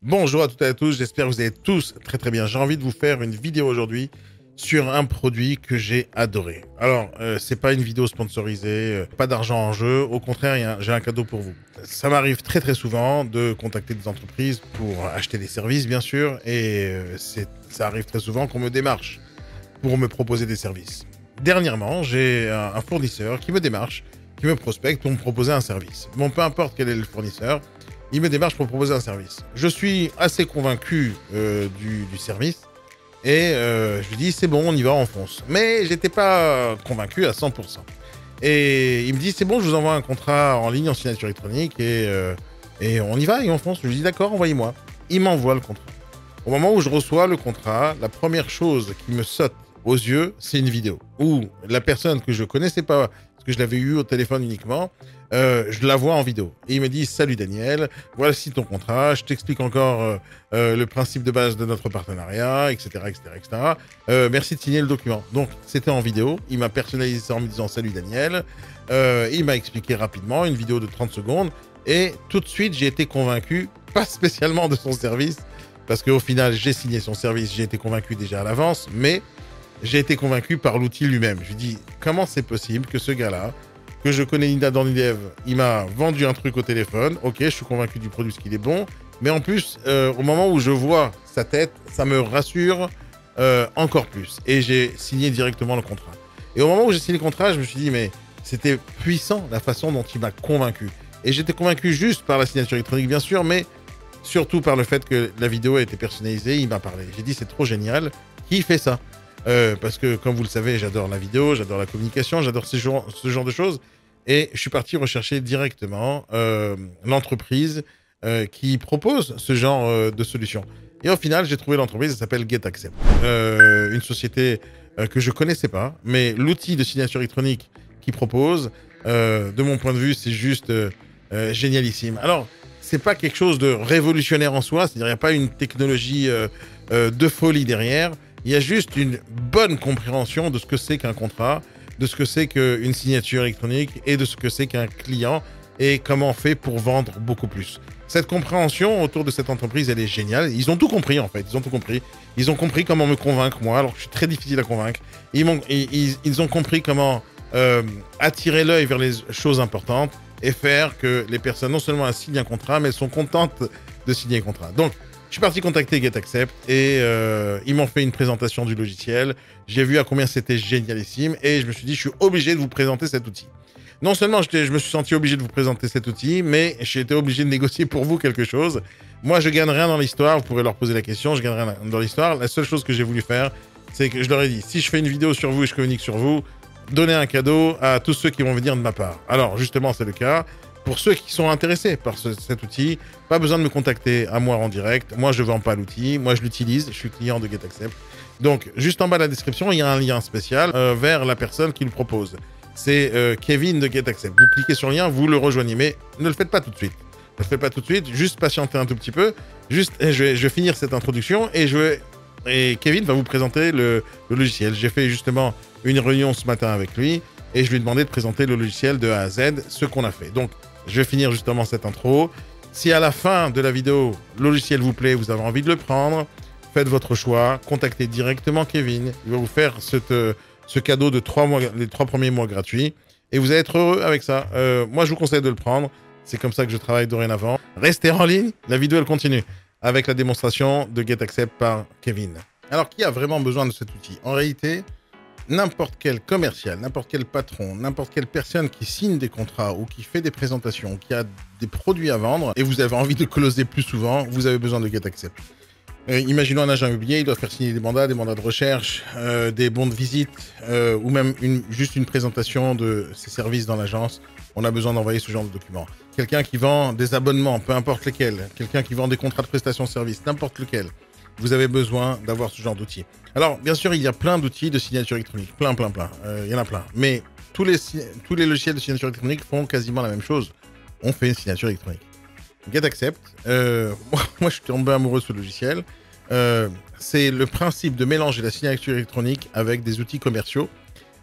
Bonjour à toutes et à tous, j'espère que vous allez tous très bien. J'ai envie de vous faire une vidéo aujourd'hui sur un produit que j'ai adoré. Alors, c'est pas une vidéo sponsorisée, pas d'argent en jeu, au contraire, j'ai un cadeau pour vous. Ça m'arrive très souvent de contacter des entreprises pour acheter des services, bien sûr, et ça arrive très souvent qu'on me démarche pour me proposer des services. Dernièrement, j'ai un fournisseur qui me démarche, qui me prospecte pour me proposer un service. Bon, peu importe quel est le fournisseur, il me démarche pour proposer un service. Je suis assez convaincu du service et je lui dis c'est bon, on y va, on fonce. Mais j'étais pas convaincu à 100%. Et il me dit c'est bon, je vous envoie un contrat en ligne en signature électronique et on y va et on fonce. Je lui dis d'accord, envoyez-moi. Il m'envoie le contrat. Au moment où je reçois le contrat, la première chose qui me saute aux yeux, c'est une vidéo où la personne que je connaissais pas, parce que je l'avais eu au téléphone uniquement, je la vois en vidéo. Et il me dit « Salut Daniel, voici ton contrat, je t'explique encore le principe de base de notre partenariat, etc. Merci de signer le document. » Donc, c'était en vidéo. Il m'a personnalisé ça en me disant « Salut Daniel ». Il m'a expliqué rapidement, une vidéo de 30 secondes. Et tout de suite, j'ai été convaincu, pas spécialement de son service, parce qu'au final, j'ai signé son service, j'ai été convaincu déjà à l'avance, mais j'ai été convaincu par l'outil lui-même. Je lui dis, comment c'est possible que ce gars-là, que je connais ni d'Adam ni d'Ève, il m'a vendu un truc au téléphone, ok, je suis convaincu du produit, qu'il est bon, mais en plus, au moment où je vois sa tête, ça me rassure encore plus. Et j'ai signé directement le contrat. Et au moment où j'ai signé le contrat, je me suis dit, mais c'était puissant la façon dont il m'a convaincu. Et j'étais convaincu juste par la signature électronique, bien sûr, mais surtout par le fait que la vidéo a été personnalisée, il m'a parlé. J'ai dit, c'est trop génial. Qui fait ça? Parce que, comme vous le savez, j'adore la vidéo, j'adore la communication, j'adore ce genre de choses. Et je suis parti rechercher directement l'entreprise qui propose ce genre de solution. Et au final, j'ai trouvé l'entreprise, elle s'appelle GetAccept. Une société que je connaissais pas, mais l'outil de signature électronique qu'ils proposent, de mon point de vue, c'est juste génialissime. Alors, c'est pas quelque chose de révolutionnaire en soi, c'est-à-dire il n'y a pas une technologie de folie derrière. Il y a juste une bonne compréhension de ce que c'est qu'un contrat, de ce que c'est qu'une signature électronique et de ce que c'est qu'un client et comment on fait pour vendre beaucoup plus. Cette compréhension autour de cette entreprise, elle est géniale. Ils ont tout compris, en fait. Ils ont tout compris. Ils ont compris comment me convaincre, moi, alors que je suis très difficile à convaincre. Ils ont compris comment attirer l'œil vers les choses importantes et faire que les personnes, non seulement signent un contrat, mais sont contentes de signer un contrat. Donc, je suis parti contacter GetAccept et ils m'ont fait une présentation du logiciel. J'ai vu à combien c'était génialissime et je me suis dit, je suis obligé de vous présenter cet outil. Non seulement je me suis senti obligé de vous présenter cet outil, mais j'ai été obligé de négocier pour vous quelque chose. Moi, je gagne rien dans l'histoire. Vous pourrez leur poser la question. Je gagne rien dans l'histoire. La seule chose que j'ai voulu faire, c'est que je leur ai dit, si je fais une vidéo sur vous et je communique sur vous, donnez un cadeau à tous ceux qui vont venir de ma part. Alors, justement, c'est le cas. Pour ceux qui sont intéressés par cet outil, pas besoin de me contacter à moi en direct. Moi, je ne vends pas l'outil. Moi, je l'utilise. Je suis client de GetAccept. Donc, juste en bas de la description, il y a un lien spécial vers la personne qui le propose. C'est Kevin de GetAccept. Vous cliquez sur le lien, vous le rejoignez. Mais ne le faites pas tout de suite. Ne le faites pas tout de suite. Juste patientez un tout petit peu. Juste, je vais finir cette introduction et Kevin va vous présenter le logiciel. J'ai fait justement une réunion ce matin avec lui et je lui ai demandé de présenter le logiciel de A à Z, ce qu'on a fait. Donc, je vais finir justement cette intro. Si à la fin de la vidéo, le logiciel vous plaît, vous avez envie de le prendre, faites votre choix, contactez directement Kevin. Il va vous faire ce cadeau de 3 mois, les 3 premiers mois gratuits. Et vous allez être heureux avec ça. Moi, je vous conseille de le prendre. C'est comme ça que je travaille dorénavant. Restez en ligne, la vidéo, elle continue avec la démonstration de GetAccept par Kevin. Alors, qui a vraiment besoin de cet outil? En réalité, n'importe quel commercial, n'importe quel patron, n'importe quelle personne qui signe des contrats ou qui fait des présentations, qui a des produits à vendre et vous avez envie de closer plus souvent, vous avez besoin de GetAccept. Imaginons un agent immobilier, il doit faire signer des mandats de recherche, des bons de visite ou même juste une présentation de ses services dans l'agence. On a besoin d'envoyer ce genre de documents. Quelqu'un qui vend des abonnements, peu importe lesquels. Quelqu'un qui vend des contrats de prestation de service, n'importe lequel. Vous avez besoin d'avoir ce genre d'outils. Alors, bien sûr, il y a plein d'outils de signature électronique. Plein. Il y en a plein. Mais tous les logiciels de signature électronique font quasiment la même chose. On fait une signature électronique. GetAccept, moi, je suis tombé amoureux de ce logiciel. C'est le principe de mélanger la signature électronique avec des outils commerciaux,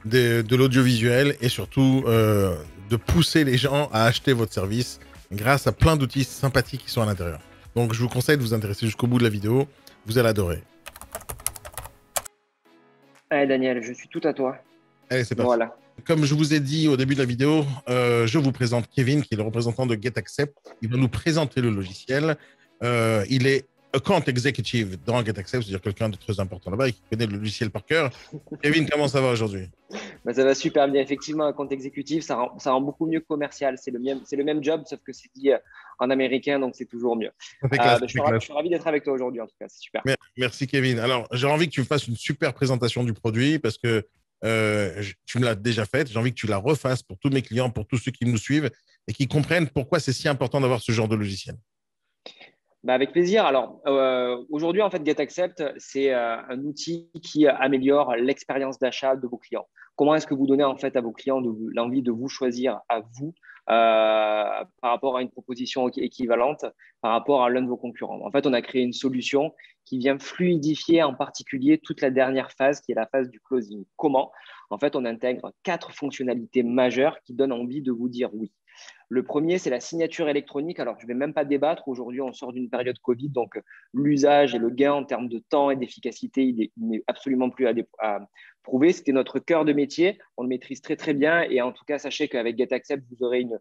de l'audiovisuel et surtout de pousser les gens à acheter votre service grâce à plein d'outils sympathiques qui sont à l'intérieur. Donc, je vous conseille de vous intéresser jusqu'au bout de la vidéo. Vous allez adorer. Allez, Daniel, je suis tout à toi. Allez, c'est parti. Voilà. Comme je vous ai dit au début de la vidéo, je vous présente Kevin, qui est le représentant de GetAccept. Il va nous présenter le logiciel. Il est account executive dans GetAccept, c'est-à-dire quelqu'un de très important là-bas et qui connaît le logiciel par cœur. Kevin, comment ça va aujourd'hui? Bah, ça va super bien. Effectivement, un compte exécutif, ça rend beaucoup mieux que commercial. C'est le même job, sauf que c'est dit en américain, donc c'est toujours mieux. C'est classe, Je c'est classe. suis ravi d'être avec toi aujourd'hui, en tout cas. C'est super. Merci Kevin. Alors, j'ai envie que tu me fasses une super présentation du produit parce que tu me l'as déjà faite. J'ai envie que tu la refasses pour tous mes clients, pour tous ceux qui nous suivent et qui comprennent pourquoi c'est si important d'avoir ce genre de logiciel. Bah, avec plaisir. Alors, aujourd'hui, en fait, GetAccept, c'est un outil qui améliore l'expérience d'achat de vos clients. Comment est-ce que vous donnez en fait à vos clients l'envie de vous choisir à vous par rapport à une proposition équivalente par rapport à l'un de vos concurrents? En fait, on a créé une solution qui vient fluidifier en particulier toute la dernière phase qui est la phase du closing. Comment? En fait, on intègre 4 fonctionnalités majeures qui donnent envie de vous dire oui. Le premier, c'est la signature électronique. Alors, je ne vais même pas débattre. Aujourd'hui, on sort d'une période Covid, donc l'usage et le gain en termes de temps et d'efficacité, il n'est absolument plus à prouver. C'était notre cœur de métier. On le maîtrise très, très bien. Et en tout cas, sachez qu'avec GetAccept, vous aurez une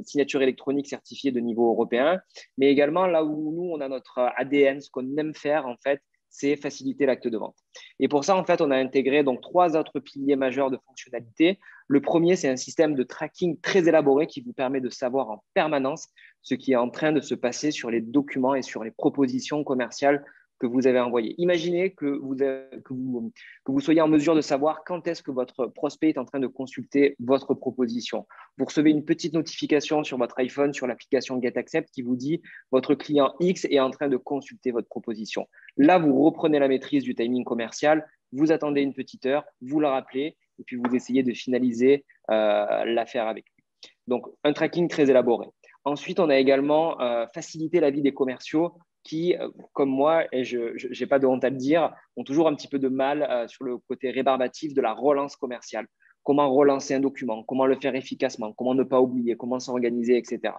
signature électronique certifiée de niveau européen. Mais également, là où nous, on a notre ADN, ce qu'on aime faire, en fait, c'est faciliter l'acte de vente. Et pour ça, en fait, on a intégré donc 3 autres piliers majeurs de fonctionnalité. Le premier, c'est un système de tracking très élaboré qui vous permet de savoir en permanence ce qui est en train de se passer sur les documents et sur les propositions commerciales que vous avez envoyées. Imaginez que vous soyez en mesure de savoir quand est-ce que votre prospect est en train de consulter votre proposition. Vous recevez une petite notification sur votre iPhone, sur l'application GetAccept qui vous dit votre client X est en train de consulter votre proposition. Là, vous reprenez la maîtrise du timing commercial, vous attendez une petite heure, vous le rappelez et puis vous essayez de finaliser l'affaire avec lui. Donc, un tracking très élaboré. Ensuite, on a également facilité la vie des commerciaux qui, comme moi, et je n'ai pas de honte à le dire, ont toujours un petit peu de mal sur le côté rébarbatif de la relance commerciale. Comment relancer un document, comment le faire efficacement, comment ne pas oublier, comment s'organiser, etc.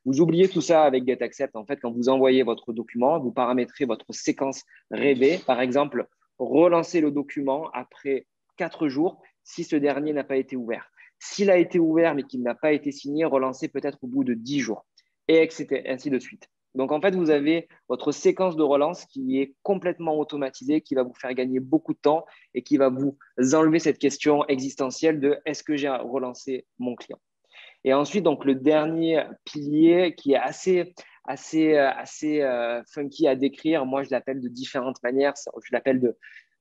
Vous oubliez tout ça avec GetAccept. En fait, quand vous envoyez votre document, vous paramétrez votre séquence rêvée. Par exemple, relancer le document après 4 jours si ce dernier n'a pas été ouvert. S'il a été ouvert mais qu'il n'a pas été signé, relancer peut-être au bout de 10 jours, et ainsi de suite. Donc, en fait, vous avez votre séquence de relance qui est complètement automatisée, qui va vous faire gagner beaucoup de temps et qui va vous enlever cette question existentielle de est-ce que j'ai relancé mon client? Et ensuite, donc, le dernier pilier qui est assez funky à décrire, moi, je l'appelle de différentes manières. Je l'appelle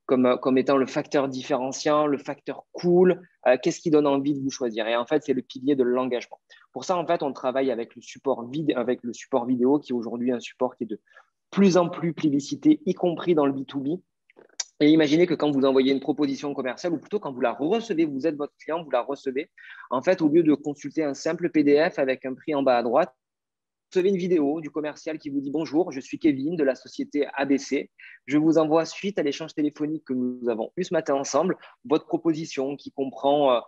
comme étant le facteur différenciant, le facteur cool, qu'est-ce qui donne envie de vous choisir. Et en fait, c'est le pilier de l'engagement. Pour ça, en fait, on travaille avec le support vidéo, qui est aujourd'hui un support qui est de plus en plus plébiscité, y compris dans le B2B. Et imaginez que quand vous envoyez une proposition commerciale, ou plutôt quand vous la recevez, vous êtes votre client, vous la recevez, en fait, au lieu de consulter un simple PDF avec un prix en bas à droite, vous recevez une vidéo du commercial qui vous dit bonjour, je suis Kevin de la société ABC. Je vous envoie suite à l'échange téléphonique que nous avons eu ce matin ensemble, votre proposition qui comprend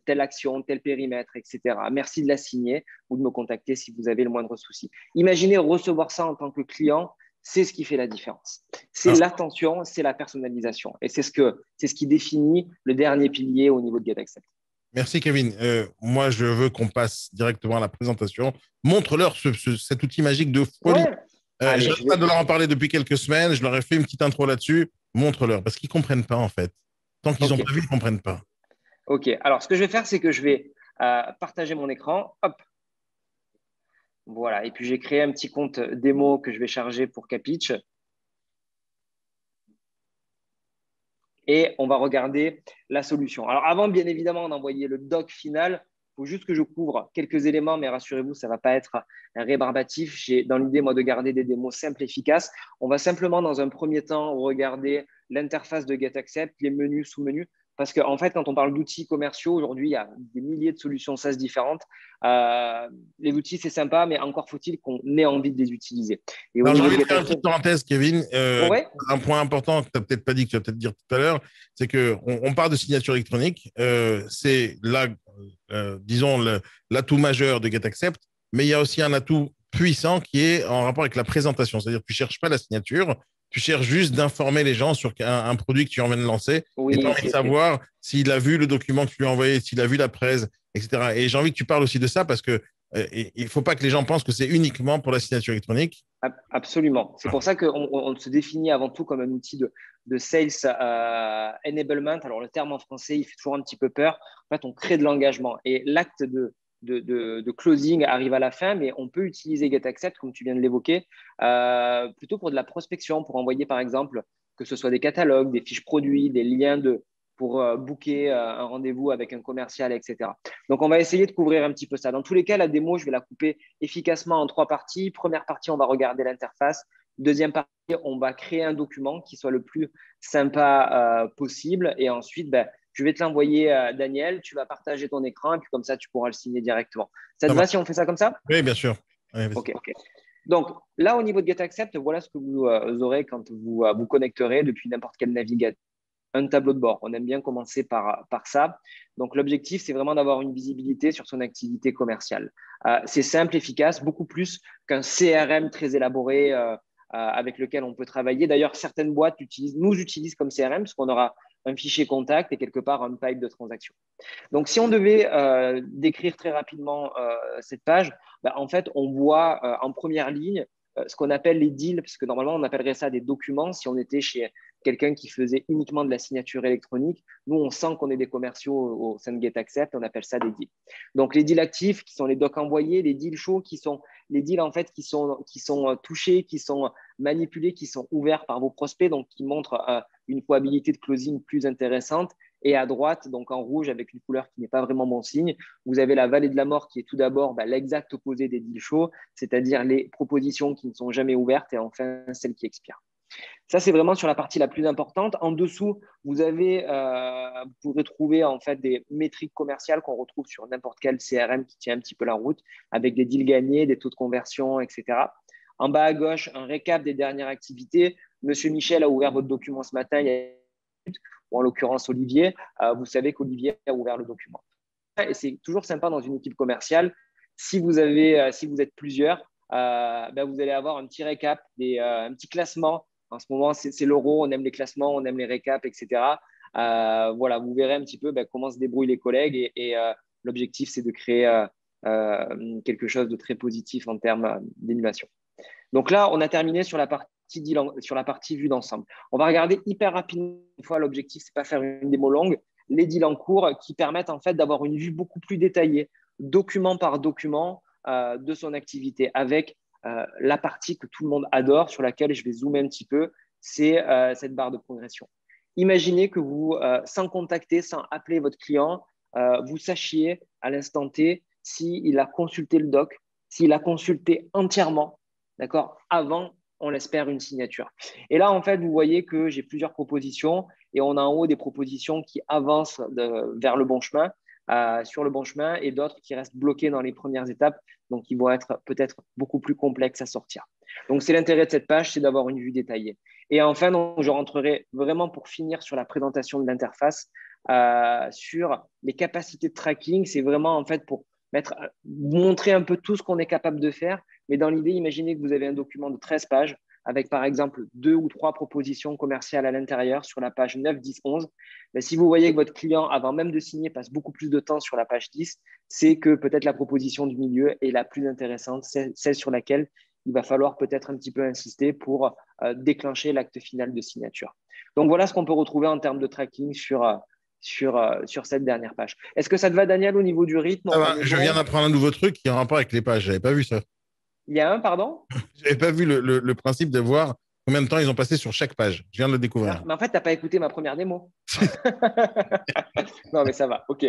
telle action, tel périmètre, etc. Merci de la signer ou de me contacter si vous avez le moindre souci. Imaginez recevoir ça en tant que client, c'est ce qui fait la différence. C'est l'attention, c'est la personnalisation. Et c'est ce qui définit le dernier pilier au niveau de GetAccept. Merci Kevin. Moi, je veux qu'on passe directement à la présentation. Montre-leur cet outil magique de folie. Ouais. Allez, J'arrête pas de leur en parler depuis quelques semaines. Je leur ai fait une petite intro là-dessus. Montre-leur, parce qu'ils ne comprennent pas en fait. Tant qu'ils n'ont pas vu, ils ne comprennent pas. Ok. Alors, ce que je vais faire, c'est que je vais partager mon écran. Hop. Voilà. Et puis, j'ai créé un petit compte démo que je vais charger pour Capitch. Et on va regarder la solution. Alors, avant, bien évidemment, d'envoyer le doc final, il faut juste que je couvre quelques éléments, mais rassurez-vous, ça ne va pas être un rébarbatif. J'ai dans l'idée, moi, de garder des démos simples et efficaces. On va simplement, dans un premier temps, regarder l'interface de GetAccept, les menus, sous-menus. Parce qu'en fait, quand on parle d'outils commerciaux, aujourd'hui, il y a des milliers de solutions SaaS différentes. Les outils, c'est sympa, mais encore faut-il qu'on ait envie de les utiliser. Et Alors, j'ai envie de faire une petite parenthèse, Kevin. Ouais. Un point important que tu n'as peut-être pas dit, que tu vas peut-être dire tout à l'heure, c'est qu'on parle de signature électronique. C'est là, disons, l'atout majeur de GetAccept, mais il y a aussi un atout puissant qui est en rapport avec la présentation. C'est-à-dire que tu cherches pas la signature, tu cherches juste d'informer les gens sur un produit que tu en viens de lancer et tu as Oui, envie de savoir s'il a vu le document que tu lui as envoyé, s'il a vu la presse, etc. Et j'ai envie que tu parles aussi de ça parce que il faut pas que les gens pensent que c'est uniquement pour la signature électronique. absolument. C'est pour ça qu'on se définit avant tout comme un outil de sales enablement. Alors, le terme en français, il fait toujours un petit peu peur. En fait, on crée de l'engagement. Et l'acte de closing arrive à la fin, mais on peut utiliser GetAccept, comme tu viens de l'évoquer, plutôt pour de la prospection, pour envoyer, par exemple, que ce soit des catalogues, des fiches produits, des liens pour booker un rendez-vous avec un commercial, etc. Donc, on va essayer de couvrir un petit peu ça. Dans tous les cas, la démo, je vais la couper efficacement en 3 parties. Première partie, on va regarder l'interface. Deuxième partie, on va créer un document qui soit le plus sympa possible. Et ensuite, ben, je vais te l'envoyer, Daniel. Tu vas partager ton écran et puis comme ça, tu pourras le signer directement. Ça Ça te va marche. si on fait ça comme ça? Oui, bien sûr. Ouais, vas-y. OK, OK. Donc là, au niveau de GetAccept, voilà ce que vous aurez quand vous connecterez depuis n'importe quel navigateur. Un tableau de bord. On aime bien commencer par ça. Donc, l'objectif, c'est vraiment d'avoir une visibilité sur son activité commerciale. C'est simple, efficace, beaucoup plus qu'un CRM très élaboré avec lequel on peut travailler. D'ailleurs, certaines boîtes nous utilisent comme CRM parce qu'on aura un fichier contact et quelque part un pipe de transaction. Donc, si on devait décrire très rapidement cette page, bah, en fait, on voit en première ligne ce qu'on appelle les deals, parce que normalement, on appellerait ça des documents si on était chez quelqu'un qui faisait uniquement de la signature électronique. Nous, on sent qu'on est des commerciaux au sein de GetAccept, on appelle ça des deals. Donc, les deals actifs, qui sont les docs envoyés, les deals chauds, qui sont les deals en fait qui sont touchés, qui sont manipulés, qui sont ouverts par vos prospects, donc qui montrent une probabilité de closing plus intéressante. Et à droite, donc en rouge avec une couleur qui n'est pas vraiment bon signe, vous avez la vallée de la mort qui est tout d'abord l'exact opposé des deals chauds, c'est-à-dire les propositions qui ne sont jamais ouvertes et enfin celles qui expirent. Ça, c'est vraiment sur la partie la plus importante. En dessous, vous pourrez trouver en fait des métriques commerciales qu'on retrouve sur n'importe quel CRM qui tient un petit peu la route, avec des deals gagnés, des taux de conversion, etc. En bas à gauche, un récap des dernières activités. Monsieur Michel a ouvert votre document ce matin, il y a ou en l'occurrence Olivier, vous savez qu'Olivier a ouvert le document. Et c'est toujours sympa dans une équipe commerciale. Si vous êtes plusieurs, vous allez avoir un petit récap, un petit classement. En ce moment, c'est l'euro, on aime les classements, on aime les récaps, etc. Voilà, vous verrez un petit peu comment se débrouillent les collègues et l'objectif, c'est de créer quelque chose de très positif en termes d'animation. Donc là, on a terminé sur la partie vue d'ensemble. On va regarder hyper rapidement. Une fois, l'objectif, c'est pas faire une démo longue. Les deals en cours qui permettent en fait d'avoir une vue beaucoup plus détaillée, document par document, de son activité, avec la partie que tout le monde adore, sur laquelle je vais zoomer un petit peu, c'est cette barre de progression. Imaginez que vous, sans contacter, sans appeler votre client, vous sachiez à l'instant T s'il a consulté le doc, s'il a consulté entièrement, d'accord, avant, on l'espère, une signature. Et là, en fait, vous voyez que j'ai plusieurs propositions et on a en haut des propositions qui avancent vers le bon chemin, sur le bon chemin, et d'autres qui restent bloquées dans les premières étapes, donc qui vont être peut-être beaucoup plus complexes à sortir. Donc, c'est l'intérêt de cette page, c'est d'avoir une vue détaillée. Et enfin, donc, je rentrerai vraiment pour finir sur la présentation de l'interface, sur les capacités de tracking. C'est vraiment en fait pour montrer un peu tout ce qu'on est capable de faire. Mais dans l'idée, imaginez que vous avez un document de 13 pages avec par exemple 2 ou 3 propositions commerciales à l'intérieur sur la page 9, 10, 11. Mais si vous voyez que votre client, avant même de signer, passe beaucoup plus de temps sur la page 10, c'est que peut-être la proposition du milieu est la plus intéressante, celle sur laquelle il va falloir peut-être un petit peu insister pour déclencher l'acte final de signature. Donc voilà ce qu'on peut retrouver en termes de tracking sur cette dernière page. Est-ce que ça te va, Daniel, au niveau du rythme? Ça On va, est je viens bon? d'apprendre un nouveau truc qui est en rapport avec les pages. J'avais pas vu ça. Il y a un, pardon? J'avais pas vu le principe de voir combien de temps ils ont passé sur chaque page. Je viens de le Non, découvrir. mais en fait, tu n'as pas écouté ma première démo. Non, mais ça va, ok.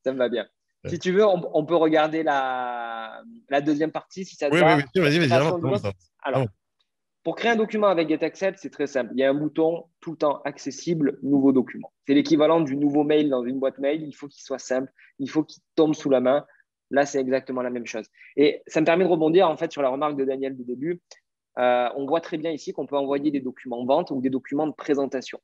Ça me va bien. Si tu veux, on peut regarder la deuxième partie, si ça te Oui, oui, bien va. sûr, vas-y, vas-y, Création de avance, doc. avance. Alors, Avance. pour créer un document avec GetAccept, c'est très simple. Il y a un bouton tout le temps accessible, nouveau document. C'est l'équivalent du nouveau mail dans une boîte mail. Il faut qu'il soit simple, il faut qu'il tombe sous la main. Là, c'est exactement la même chose. Et ça me permet de rebondir en fait sur la remarque de Daniel du début. On voit très bien ici qu'on peut envoyer des documents de vente ou des documents de présentation.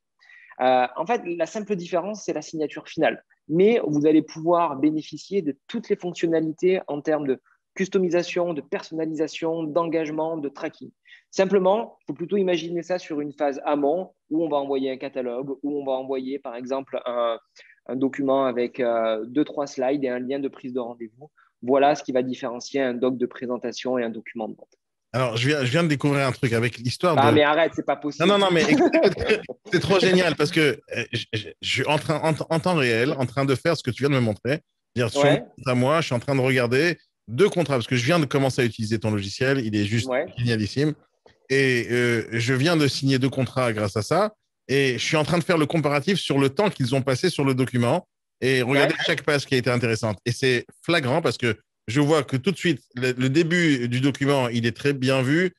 En fait, la simple différence, c'est la signature finale. Mais vous allez pouvoir bénéficier de toutes les fonctionnalités en termes de customisation, de personnalisation, d'engagement, de tracking. Simplement, il faut plutôt imaginer ça sur une phase amont où on va envoyer un catalogue, où on va envoyer par exemple un document avec 2-3 slides et un lien de prise de rendez-vous. Voilà ce qui va différencier un doc de présentation et un document de vente. Alors, je viens de découvrir un truc avec l'histoire Ah, de… mais arrête, c'est pas Non, possible. non, non, mais écoute, c'est trop génial parce que je suis en temps réel, en train de faire ce que tu viens de me montrer. Dire sur mon Ouais, compte à moi, je suis en train de regarder deux contrats parce que je viens de commencer à utiliser ton logiciel. Il est juste ouais, génialissime. Et je viens de signer deux contrats grâce à ça. Et je suis en train de faire le comparatif sur le temps qu'ils ont passé sur le document et regarder ouais. chaque page qui a été intéressante. Et c'est flagrant parce que je vois que tout de suite, le début du document, il est très bien vu,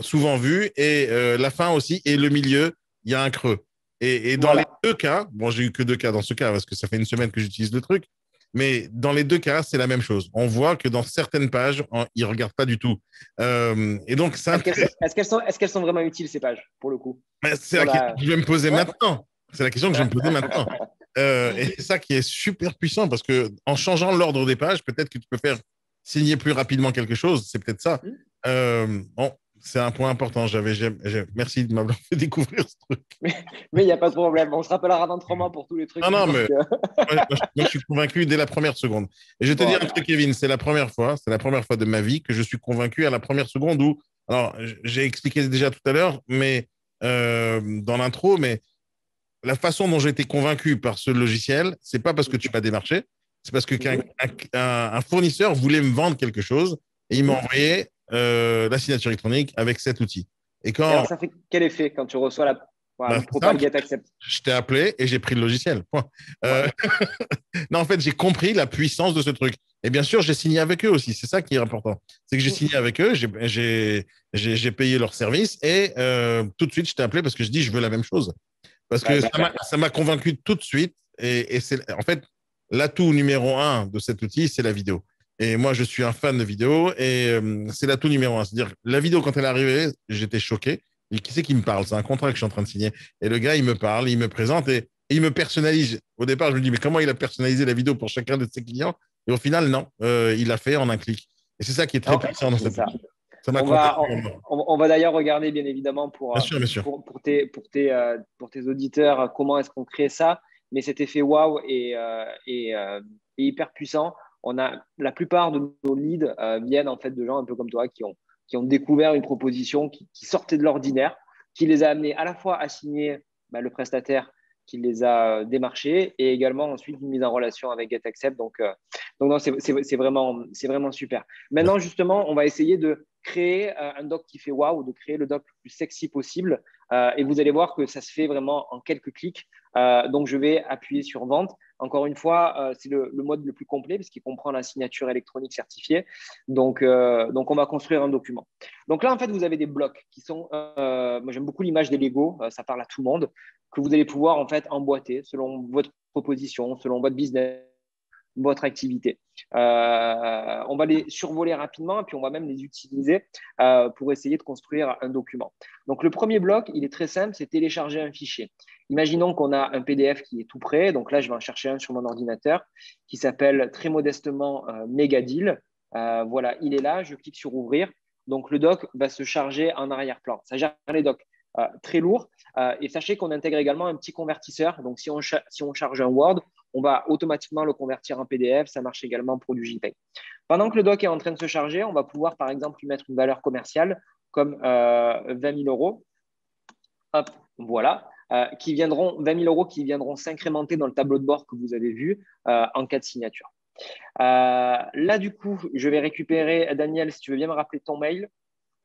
souvent vu, et la fin aussi, et le milieu, il y a un creux. Et dans les Voilà. deux cas, bon, j'ai eu que deux cas dans ce cas parce que ça fait une semaine que j'utilise le truc, mais dans les deux cas, c'est la même chose. On voit que dans certaines pages, ils ne regardent pas du tout. Et donc, Est-ce qu'elles sont vraiment utiles, ces pages, pour le coup? c'est Sur la question la… que je vais me poser Ouais. maintenant. C'est la question que je vais me poser maintenant. Et c'est ça qui est super puissant parce que en changeant l'ordre des pages, peut-être que tu peux faire signer plus rapidement quelque chose. C'est peut-être ça. Bon, c'est un point important. Merci de m'avoir fait découvrir ce truc. Mais il n'y a pas de problème. On se rappellera dans 3 mois pour tous les trucs Non, qui non, font mais que… moi, je suis convaincu dès la première seconde. Et je vais te dire Bon, un truc, Kevin, c'est la première fois de ma vie que je suis convaincu à la première seconde où, alors, j'ai expliqué déjà tout à l'heure, mais dans l'intro, mais la façon dont j'ai été convaincu par ce logiciel, c'est pas parce que tu m'as démarché, c'est parce que un fournisseur voulait me vendre quelque chose et il m'a envoyé la signature électronique avec cet outil. Et Et quand alors, ça fait quel effet quand tu reçois voilà, bah, le c'est propal simple, Get Accept? je t'ai appelé et j'ai pris le logiciel. Point. Euh, Voilà. non, en fait, j'ai compris la puissance de ce truc. Et bien sûr, j'ai signé avec eux aussi. C'est ça qui est important. C'est que j'ai signé avec eux, j'ai payé leur service et tout de suite, je t'ai appelé parce que je dis, je veux la même chose. Parce Bah, que super. ça m'a convaincu tout de suite. Et c'est en fait l'atout numéro un de cet outil, c'est la vidéo. Et moi, je suis un fan de vidéo et c'est l'atout numéro un. C'est-à-dire, la vidéo, quand elle est arrivée, j'étais choqué. Et qui c'est qui me parle? C'est un contrat que je suis en train de signer. Et le gars, il me parle, il me présente et il me personnalise. Au départ, je me dis, mais comment il a personnalisé la vidéo pour chacun de ses clients? Et au final, non, il l'a fait en un clic. Et c'est ça qui est très Alors, puissant dans c'est cet ça. outil. Ça m'a On va, convaincu. on va d'ailleurs regarder, bien évidemment, Bien sûr, bien sûr. pour tes auditeurs, comment est-ce qu'on crée ça. Mais cet effet wow est hyper puissant. La plupart de nos leads viennent en fait de gens un peu comme toi qui ont découvert une proposition qui sortait de l'ordinaire, qui les a amenés à la fois à signer le prestataire qui les a démarchés et également ensuite une mise en relation avec GetAccept. Donc non, c'est vraiment super. Maintenant, justement, on va essayer de créer un doc qui fait waouh, de créer le doc le plus sexy possible. Et vous allez voir que ça se fait vraiment en quelques clics. Donc, je vais appuyer sur vente. Encore une fois, c'est le mode le plus complet parce qu'il comprend la signature électronique certifiée. Donc, on va construire un document. Donc là, en fait, vous avez des blocs qui sont, moi j'aime beaucoup l'image des Lego, ça parle à tout le monde, que vous allez pouvoir en fait emboîter selon votre proposition, selon votre business, votre activité. On va les survoler rapidement et puis on va même les utiliser pour essayer de construire un document. Donc, le premier bloc, il est très simple, c'est télécharger un fichier. Imaginons qu'on a un PDF qui est tout prêt. Donc là, je vais en chercher un sur mon ordinateur qui s'appelle très modestement Megadeal. Voilà, il est là. Je clique sur ouvrir. Donc, le doc va se charger en arrière-plan. Ça gère les docs très lourds. Et sachez qu'on intègre également un petit convertisseur. Donc, si on charge un Word, on va automatiquement le convertir en PDF. Ça marche également pour du JPEG. Pendant que le doc est en train de se charger, on va pouvoir, par exemple, lui mettre une valeur commerciale comme 20 000 euros. Hop, voilà. 20 000 euros qui viendront s'incrémenter dans le tableau de bord que vous avez vu en cas de signature. Là, du coup, je vais récupérer, Daniel, si tu veux bien me rappeler ton mail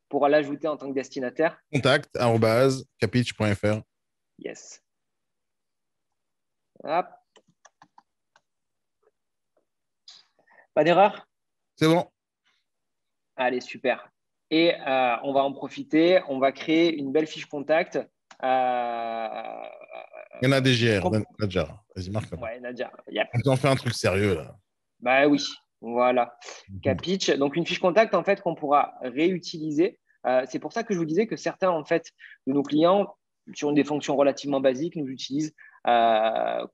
pour l'ajouter en tant que destinataire. Contact@capitch.fr. Yes. Hop. Pas d'erreur? C'est bon. Allez, super. Et on va en profiter. On va créer une belle fiche contact. Il y en a des GR, Nadja. Vas-y, marque-le. Ouais, Nadia. Yep. On fait un truc sérieux, là. Bah oui, voilà. Capitch. Donc, une fiche contact, en fait, qu'on pourra réutiliser. C'est pour ça que je vous disais que certains, en fait, de nos clients, sur des fonctions relativement basiques, nous utilisent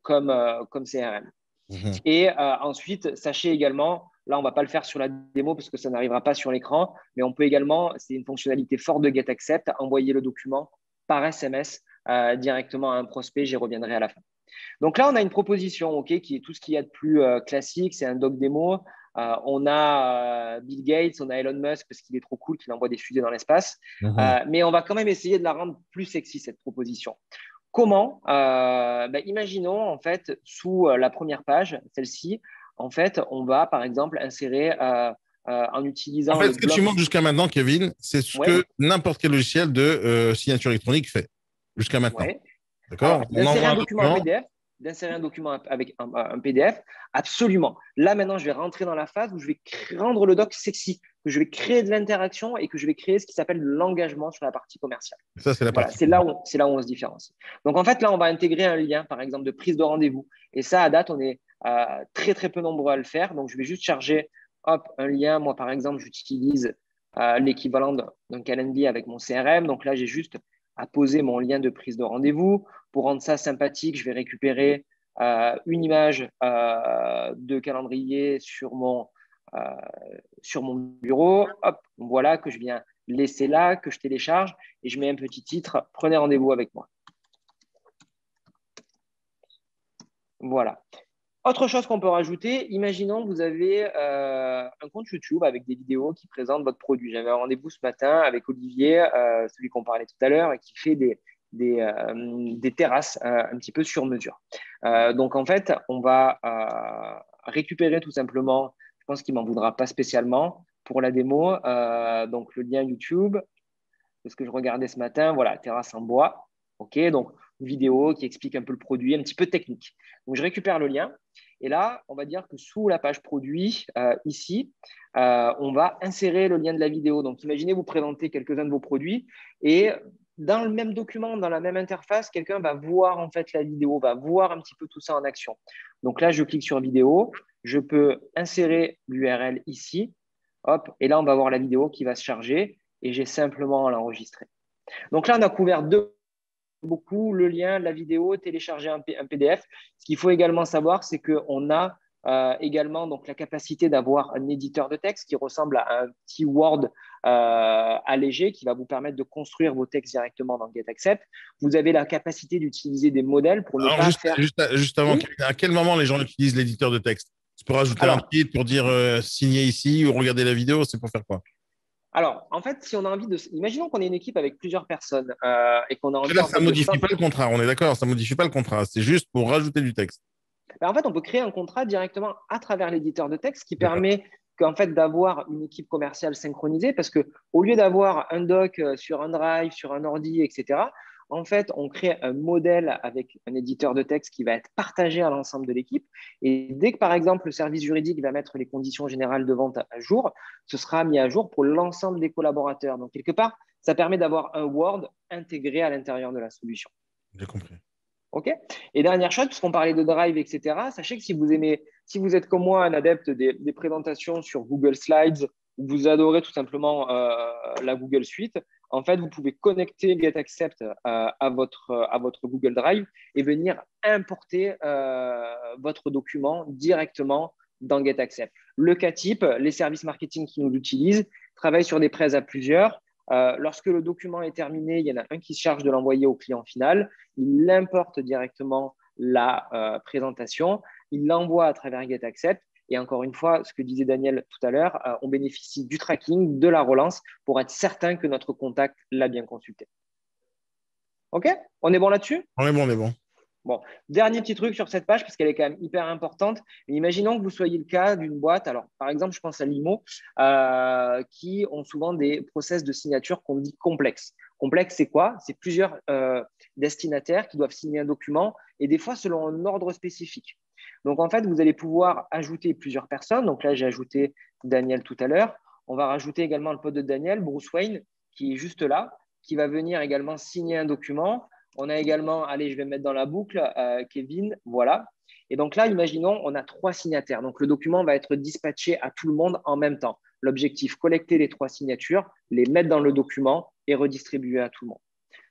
comme CRM. Mhm. Et ensuite, sachez également Là, on ne va pas le faire sur la démo parce que ça n'arrivera pas sur l'écran, mais on peut également, c'est une fonctionnalité forte de GetAccept, envoyer le document par SMS directement à un prospect. J'y reviendrai à la fin. Donc là, on a une proposition, OK, qui est tout ce qu'il y a de plus classique. C'est un doc démo. On a Bill Gates, on a Elon Musk parce qu'il est trop cool, qu'il envoie des fusées dans l'espace. Mais on va quand même essayer de la rendre plus sexy, cette proposition. Comment imaginons, en fait, sous la première page, celle-ci, en fait, on va, par exemple, insérer en utilisant En fait, le ce que tu bloc. montres jusqu'à maintenant, Kevin, c'est ce que Ouais, n'importe quel logiciel de signature électronique fait jusqu'à maintenant. ouais. D'accord? Alors, On d'insérer envoie un un document en document. PDF, d'insérer un document avec un PDF, absolument. Là, maintenant, je vais rentrer dans la phase où je vais rendre le doc sexy, que je vais créer de l'interaction et que je vais créer ce qui s'appelle l'engagement sur la partie commerciale. Ça, c'est la Voilà, partie. c'est là où on se différencie. Donc, en fait, là, on va intégrer un lien, par exemple, de prise de rendez-vous. Et ça, à date, on est très, très peu nombreux à le faire. Donc, je vais juste charger hop, un lien. Moi, par exemple, j'utilise l'équivalent d'un calendrier avec mon CRM. Donc là, j'ai juste à poser mon lien de prise de rendez-vous. Pour rendre ça sympathique, je vais récupérer une image de calendrier euh, sur mon bureau. Hop, voilà que je viens laisser là, que je télécharge et je mets un petit titre. Prenez rendez-vous avec moi. Voilà. Autre chose qu'on peut rajouter, imaginons que vous avez un compte YouTube avec des vidéos qui présentent votre produit. J'avais un rendez-vous ce matin avec Olivier, celui qu'on parlait tout à l'heure, et qui fait des terrasses un petit peu sur mesure. Donc, en fait, on va récupérer tout simplement, je pense qu'il ne m'en voudra pas spécialement pour la démo, donc le lien YouTube, c'est ce que je regardais ce matin, voilà, terrasse en bois. OK, donc une vidéo qui explique un peu le produit, un petit peu technique. Donc, je récupère le lien. Et là, on va dire que sous la page produit, ici, on va insérer le lien de la vidéo. Donc, imaginez, vous présentez quelques-uns de vos produits et dans le même document, dans la même interface, quelqu'un va voir en fait la vidéo, va voir un petit peu tout ça en action. Donc là, je clique sur vidéo, je peux insérer l'URL ici, hop, et là, on va voir la vidéo qui va se charger et j'ai simplement à l'enregistrer. Donc là, on a couvert beaucoup le lien, la vidéo, télécharger un PDF. Ce qu'il faut également savoir, c'est qu'on a également donc, la capacité d'avoir un éditeur de texte qui ressemble à un petit Word allégé qui va vous permettre de construire vos textes directement dans GetAccept. Vous avez la capacité d'utiliser des modèles pour ne Alors, pas faire… juste avant, Oui. à quel moment les gens utilisent l'éditeur de texte? C'est pour rajouter un Alors, tweet, pour dire signer ici ou regarder la vidéo, c'est pour faire quoi? en fait, si on a envie de… Imaginons qu'on est une équipe avec plusieurs personnes et qu'on a envie Là, en ça fait ne de… modifie pas le contrat, on est d'accord, ça ne modifie pas le contrat, c'est juste pour rajouter du texte. En fait, on peut créer un contrat directement à travers l'éditeur de texte qui D'accord. permet fait, d'avoir une équipe commerciale synchronisée parce qu'au lieu d'avoir un doc sur un drive, sur un ordi, etc., en fait, on crée un modèle avec un éditeur de texte qui va être partagé à l'ensemble de l'équipe. Et dès que, par exemple, le service juridique va mettre les conditions générales de vente à jour, ce sera mis à jour pour l'ensemble des collaborateurs. Donc, quelque part, ça permet d'avoir un Word intégré à l'intérieur de la solution. J'ai compris. OK. Et dernière chose, puisqu'on parlait de Drive, etc., sachez que si vous êtes comme moi un adepte des présentations sur Google Slides, ou vous adorez tout simplement la Google Suite, en fait, vous pouvez connecter GetAccept à votre Google Drive et venir importer votre document directement dans GetAccept. Le cas type, les services marketing qui nous l'utilisent travaillent sur des prêts à plusieurs. Lorsque le document est terminé, il y en a un qui se charge de l'envoyer au client final. Il importe directement la présentation, il l'envoie à travers GetAccept. Et encore une fois, ce que disait Daniel tout à l'heure, on bénéficie du tracking, de la relance pour être certain que notre contact l'a bien consulté. OK? On est bon là-dessus? On est bon, on est bon. Bon, dernier petit truc sur cette page, parce qu'elle est quand même hyper importante. Imaginons que vous soyez le cas d'une boîte. Alors, par exemple, je pense à Limo, qui ont souvent des process de signature qu'on dit complexes. Complexe, c'est quoi? C'est plusieurs destinataires qui doivent signer un document et des fois selon un ordre spécifique. Donc, en fait, vous allez pouvoir ajouter plusieurs personnes. Donc là, j'ai ajouté Daniel tout à l'heure. On va rajouter également le pote de Daniel, Bruce Wayne, qui est juste là, qui va venir également signer un document. On a également, allez, je vais me mettre dans la boucle, Kevin, voilà. Et donc là, imaginons, on a 3 signataires. Donc le document va être dispatché à tout le monde en même temps. L'objectif, collecter les 3 signatures, les mettre dans le document et redistribuer à tout le monde.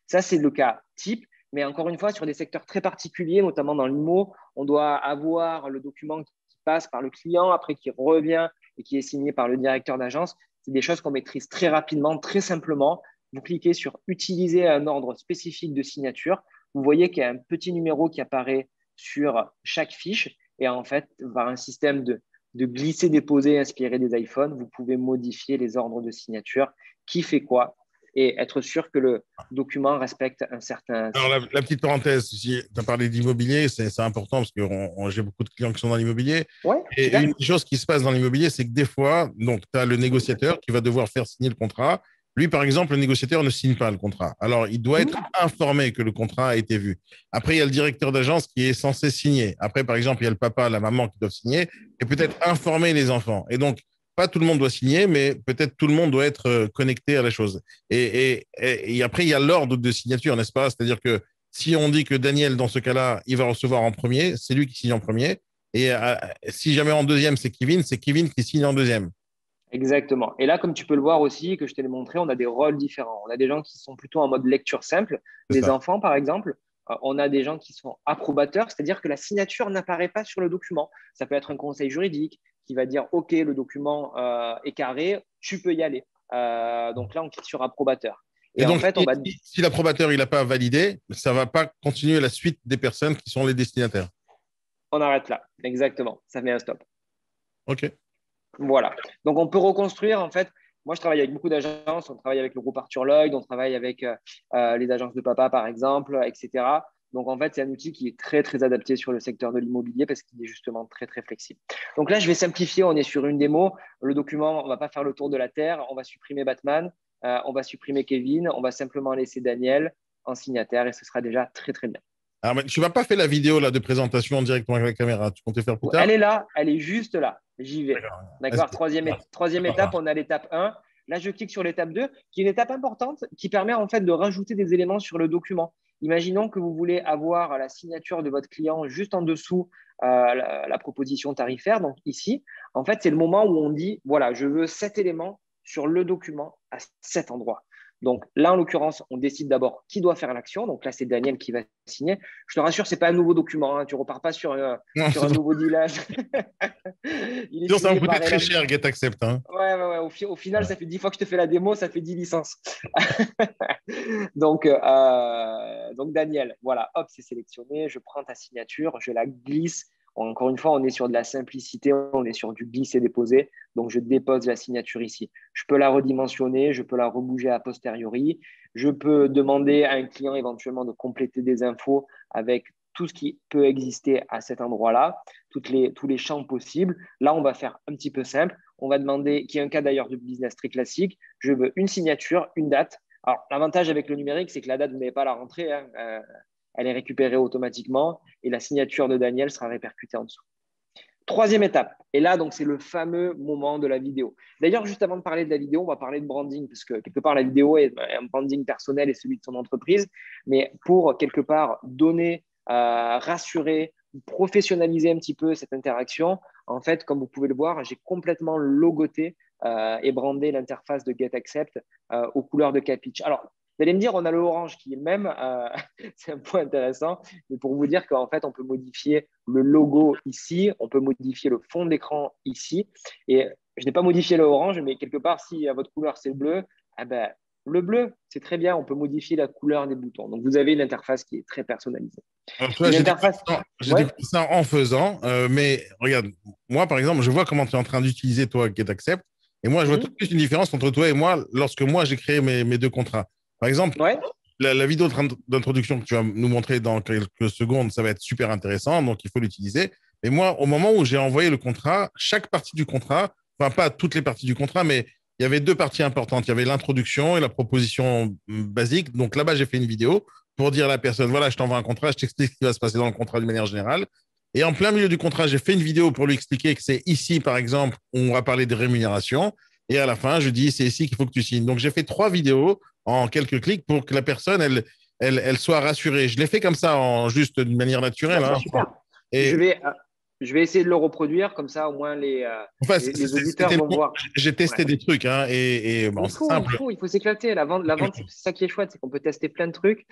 Ça, c'est le cas type. Mais encore une fois, sur des secteurs très particuliers, notamment dans l'IMO, on doit avoir le document qui passe par le client, après qui revient et qui est signé par le directeur d'agence, c'est des choses qu'on maîtrise très rapidement, très simplement. Vous cliquez sur utiliser un ordre spécifique de signature. Vous voyez qu'il y a un petit numéro qui apparaît sur chaque fiche. Et en fait, par un système de glisser-déposer inspiré des iPhones, vous pouvez modifier les ordres de signature, qui fait quoi, et être sûr que le document respecte un certain Alors, cycle. la petite parenthèse, si tu as parlé d'immobilier, c'est important parce que j'ai beaucoup de clients qui sont dans l'immobilier. Ouais, Et super. une chose qui se passe dans l'immobilier, c'est que des fois, donc, tu as le négociateur qui va devoir faire signer le contrat. Lui, par exemple, le négociateur ne signe pas le contrat. Alors, il doit être informé que le contrat a été vu. Après, il y a le directeur d'agence qui est censé signer. Après, par exemple, il y a le papa, la maman qui doivent signer et peut-être informer les enfants. Et donc, pas tout le monde doit signer, mais peut-être tout le monde doit être connecté à la chose. Et après, il y a l'ordre de signature, n'est-ce pas? C'est-à-dire que si on dit que Daniel, dans ce cas-là, il va recevoir en premier, c'est lui qui signe en premier. Et si jamais en deuxième, c'est Kevin qui signe en deuxième. Exactement. Et là, comme tu peux le voir aussi, que je t'ai montré, on a des rôles différents. On a des gens qui sont plutôt en mode lecture simple, C'est des ça. enfants par exemple. On a des gens qui sont approbateurs, c'est-à-dire que la signature n'apparaît pas sur le document. Ça peut être un conseil juridique qui va dire, OK, le document est carré, tu peux y aller. Donc là, on clique sur approbateur. Et Et en donc, fait, on va, si l'approbateur il n'a pas validé, ça ne va pas continuer la suite des personnes qui sont les destinataires. on arrête là. Exactement. Ça met un stop. OK. Voilà. Donc, on peut reconstruire, en fait. Moi, je travaille avec beaucoup d'agences. On travaille avec le groupe Arthur Lloyd, on travaille avec les agences de papa, par exemple, etc. Donc, en fait, c'est un outil qui est très, très adapté sur le secteur de l'immobilier parce qu'il est justement très, très flexible. Donc là, je vais simplifier. On est sur une démo. Le document, on ne va pas faire le tour de la Terre. On va supprimer Batman. On va supprimer Kevin. On va simplement laisser Daniel en signataire et ce sera déjà très, très bien. Alors, mais tu ne vas pas faire la vidéo là, de présentation directement avec la caméra. Tu comptais faire plus tard? Elle est là, elle est juste là. J'y vais. D'accord. D'accord. Troisième étape, on a l'étape 1. Là, je clique sur l'étape 2, qui est une étape importante qui permet en fait de rajouter des éléments sur le document. Imaginons que vous voulez avoir la signature de votre client juste en dessous la proposition tarifaire. Donc ici, en fait, c'est le moment où on dit, voilà, je veux cet élément sur le document à cet endroit. Donc là, en l'occurrence, on décide d'abord qui doit faire l'action. Donc là, c'est Daniel qui va signer. Je te rassure, ce n'est pas un nouveau document. Hein. Tu ne repars pas Non, sur un nouveau dealage. Il est sinon, ça va me signé coûter par très Elan. cher, GetAccept. Hein. Ouais, ouais, ouais. Au final, Ouais. ça fait 10 fois que je te fais la démo, ça fait 10 licences. Donc, Daniel, voilà, hop, c'est sélectionné. Je prends ta signature, je la glisse. Encore une fois, on est sur de la simplicité, on est sur du glisser-déposer. Donc, je dépose la signature ici. Je peux la redimensionner, je peux la rebouger a posteriori. Je peux demander à un client éventuellement de compléter des infos avec tout ce qui peut exister à cet endroit-là, tous les champs possibles. Là, on va faire un petit peu simple. On va demander, qui est un cas d'ailleurs de business très classique, je veux une signature, une date. Alors, l'avantage avec le numérique, c'est que la date, vous n'avez pas à la rentrée. Hein. Elle est récupérée automatiquement et la signature de Daniel sera répercutée en dessous. Troisième étape, et là, donc, c'est le fameux moment de la vidéo. D'ailleurs, juste avant de parler de la vidéo, on va parler de branding, parce que quelque part, la vidéo est un branding personnel et celui de son entreprise, mais pour quelque part donner, rassurer, professionnaliser un petit peu cette interaction, en fait, comme vous pouvez le voir, j'ai complètement logoté et brandé l'interface de GetAccept aux couleurs de Capitch. Alors, vous allez me dire, on a le orange qui est le même, c'est un point intéressant, mais pour vous dire qu'en fait, on peut modifier le logo ici, on peut modifier le fond d'écran ici, et je n'ai pas modifié le orange, mais quelque part, si à votre couleur c'est le bleu, eh ben, le bleu, c'est très bien, on peut modifier la couleur des boutons. Donc, vous avez une interface qui est très personnalisée. Alors, tu vois, Une interface, j'ai ouais, découvert ça en faisant, mais regarde, moi, par exemple, je vois comment tu es en train d'utiliser, toi, GetAccept, et moi, je vois tout de suite une différence entre toi et moi lorsque moi, j'ai créé mes deux contrats. Par exemple, ouais, la vidéo d'introduction que tu vas nous montrer dans quelques secondes, ça va être super intéressant, donc il faut l'utiliser. Mais moi, au moment où j'ai envoyé le contrat, chaque partie du contrat, enfin pas toutes les parties du contrat, mais il y avait deux parties importantes. Il y avait l'introduction et la proposition basique. Donc là-bas, j'ai fait une vidéo pour dire à la personne, voilà, je t'envoie un contrat, je t'explique ce qui va se passer dans le contrat d'une manière générale. Et en plein milieu du contrat, j'ai fait une vidéo pour lui expliquer que c'est ici, par exemple, on va parler de rémunération. Et à la fin, je dis, c'est ici qu'il faut que tu signes. Donc, j'ai fait trois vidéos en quelques clics pour que la personne, elle soit rassurée. Je l'ai fait comme ça, juste d'une manière bah, naturelle. c'est Hein. super. Je Et vais, euh, je vais essayer de le reproduire, comme ça au moins enfin, les auditeurs vont voir. j'ai testé Ouais. des trucs, hein, et Mais bon, c'est simple. il faut s'éclater. La vente c'est ça qui est chouette, c'est qu'on peut tester plein de trucs.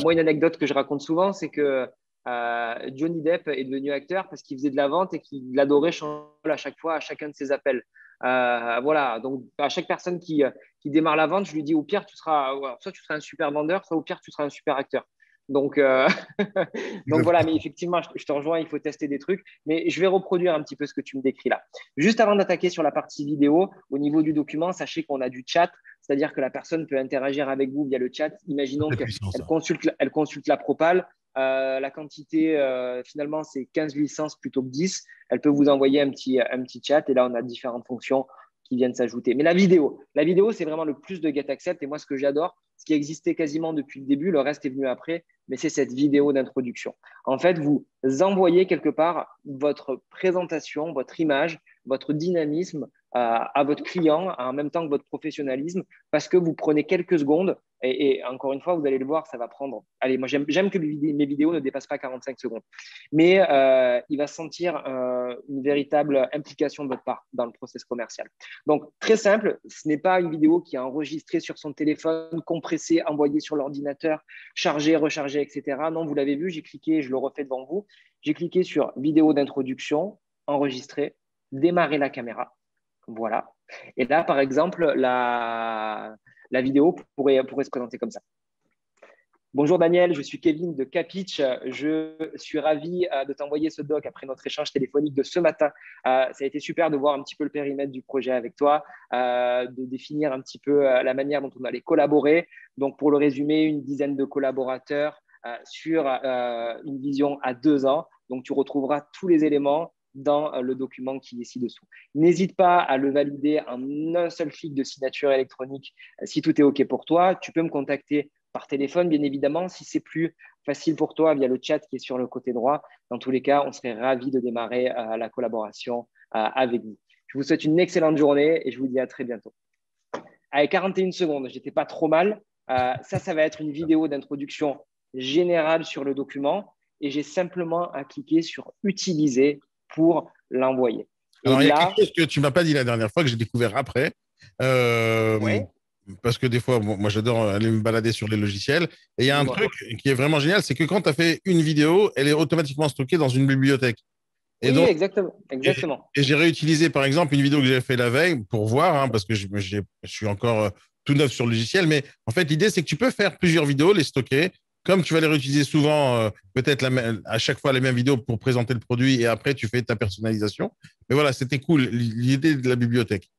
Moi, une anecdote que je raconte souvent, c'est que Johnny Depp est devenu acteur parce qu'il faisait de la vente et qu'il adorait changer à chaque fois, à chacun de ses appels. Voilà, donc à chaque personne qui démarre la vente, je lui dis au pire, soit tu seras un super vendeur, soit au pire, tu seras un super acteur. Donc, donc voilà, mais effectivement, je te rejoins, il faut tester des trucs. Mais je vais reproduire un petit peu ce que tu me décris là. Juste avant d'attaquer sur la partie vidéo, au niveau du document, sachez qu'on a du chat, c'est-à-dire que la personne peut interagir avec vous via le chat. Imaginons qu'elle consulte la propale. La quantité, finalement, c'est 15 licences plutôt que 10. Elle peut vous envoyer un petit chat et là, on a différentes fonctions qui viennent s'ajouter. Mais la vidéo, c'est vraiment le plus de GetAccept. Et moi, ce que j'adore, ce qui existait quasiment depuis le début, le reste est venu après, mais c'est cette vidéo d'introduction. En fait, vous envoyez quelque part votre présentation, votre image, votre dynamisme à votre client en même temps que votre professionnalisme parce que vous prenez quelques secondes et encore une fois, vous allez le voir, ça va prendre. Allez, moi, j'aime que mes vidéos ne dépassent pas 45 secondes. Mais il va sentir une véritable implication de votre part dans le process commercial. Donc, très simple, ce n'est pas une vidéo qui est enregistrée sur son téléphone, compressée, envoyée sur l'ordinateur, chargée, rechargée, etc. Non, vous l'avez vu, j'ai cliqué, je le refais devant vous. J'ai cliqué sur vidéo d'introduction, enregistrer, démarrer la caméra. Voilà. Et là, par exemple, la vidéo pourrait se présenter comme ça. Bonjour Daniel, je suis Kevin de Capitch. Je suis ravi de t'envoyer ce doc après notre échange téléphonique de ce matin. Ça a été super de voir un petit peu le périmètre du projet avec toi, de définir un petit peu la manière dont on allait collaborer. Donc, pour le résumer, une dizaine de collaborateurs sur une vision à 2 ans. Donc, tu retrouveras tous les éléments dans le document qui est ci-dessous. N'hésite pas à le valider en un seul clic de signature électronique si tout est OK pour toi. Tu peux me contacter par téléphone, bien évidemment. Si c'est plus facile pour toi, via le chat qui est sur le côté droit. Dans tous les cas, on serait ravis de démarrer la collaboration avec vous. Je vous souhaite une excellente journée et je vous dis à très bientôt. Avec 41 secondes, j'étais pas trop mal. Ça va être une vidéo d'introduction générale sur le document et j'ai simplement à cliquer sur « Utiliser » pour l'envoyer. Alors, il y a quelque chose que tu ne m'as pas dit la dernière fois que j'ai découvert après. Ouais. Parce que des fois, moi, j'adore aller me balader sur les logiciels. Et il y a un truc qui est vraiment génial, c'est que quand tu as fait une vidéo, elle est automatiquement stockée dans une bibliothèque. Et Oui, donc, exactement. et j'ai réutilisé, par exemple, une vidéo que j'avais fait la veille pour voir, hein, parce que je suis encore tout neuf sur le logiciel. Mais en fait, l'idée, c'est que tu peux faire plusieurs vidéos, les stocker. Comme tu vas les réutiliser souvent, peut-être à chaque fois les mêmes vidéos pour présenter le produit et après, tu fais ta personnalisation. Mais voilà, c'était cool, l'idée de la bibliothèque.